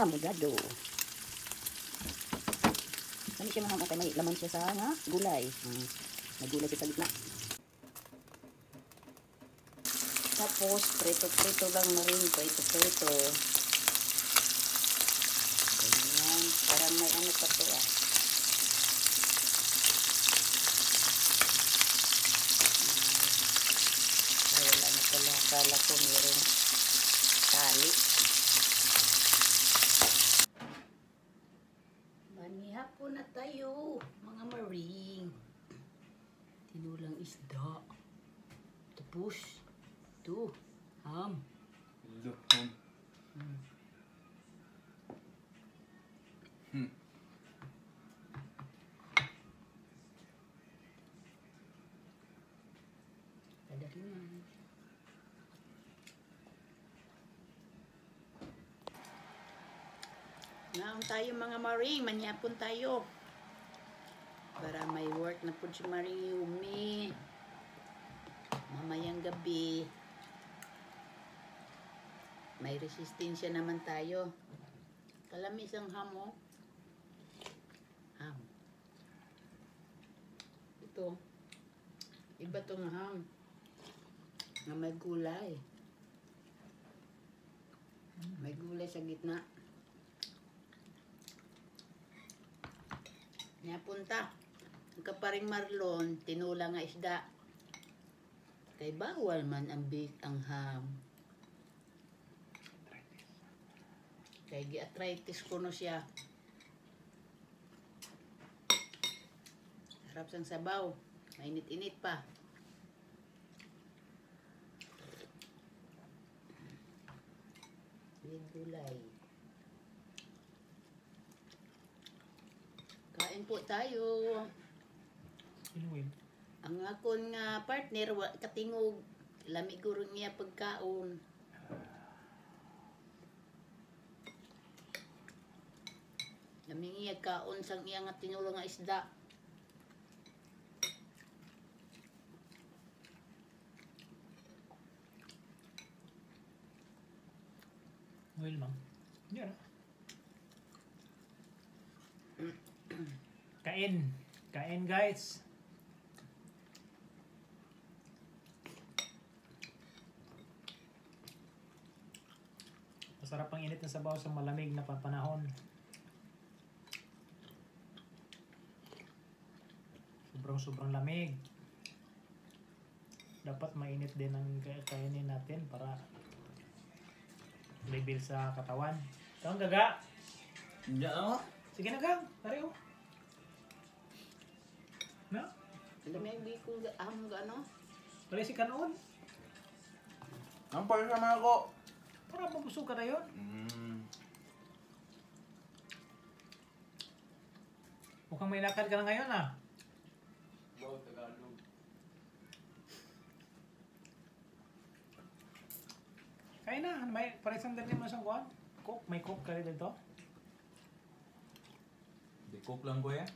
hamugado. Kani siya mga okay, may laman siya sa nga gulay. May gulay siya sa gitna. Tapos, prito-prito lang na rin. Prito-prito. Ganyan. Parang may ano pa to ah. Ay, wala na pala. Akala ko mayroong tali. Manihapon na tayo, mga maring. Tinulang isda. Tapos, ito, ham. Kadalingan. Naon tayo mga maring, manyapon tayo. Para may work na po si Maring Yumi. Mamayang gabi. May resistensya naman tayo. Kalamis ang ham, oh. Ham. Ito. Iba tong ham. Na may gulay. May gulay sa gitna. Napunta. Ang kaparing Marlon, tinula nga isda. Kay bawal man ang ham. Kay gi-arthritis ko no siya. Sarap sang sabaw. Mainit-init pa. With gulay. Kain po tayo. Inuwin. Ang akon nga partner, katingog. Lamig guro niya pagkaon. Lamig niya kaon sang iya nga tinulong nga isda. Well, ma'am. Yan. Kain. Kain, guys. Masarap ang init ng sabaw sa malamig na panahon. Sobrang lamig. Dapat mainit din ang kainin natin para level sa katawan. Ito ang gaga. Hindi ako. Sige na, gang. Pareho. Na? Lamig ko ano? Pare si kanoon. Ang pala sama ako. Para mabusog ka na yun. Mukhang may lakad ka na ngayon ah. Wow, Tagalog. Kaya na, may paresang dali mo sa kuwan. Coke, may coke ka rin dito. Di cook lang ko yan.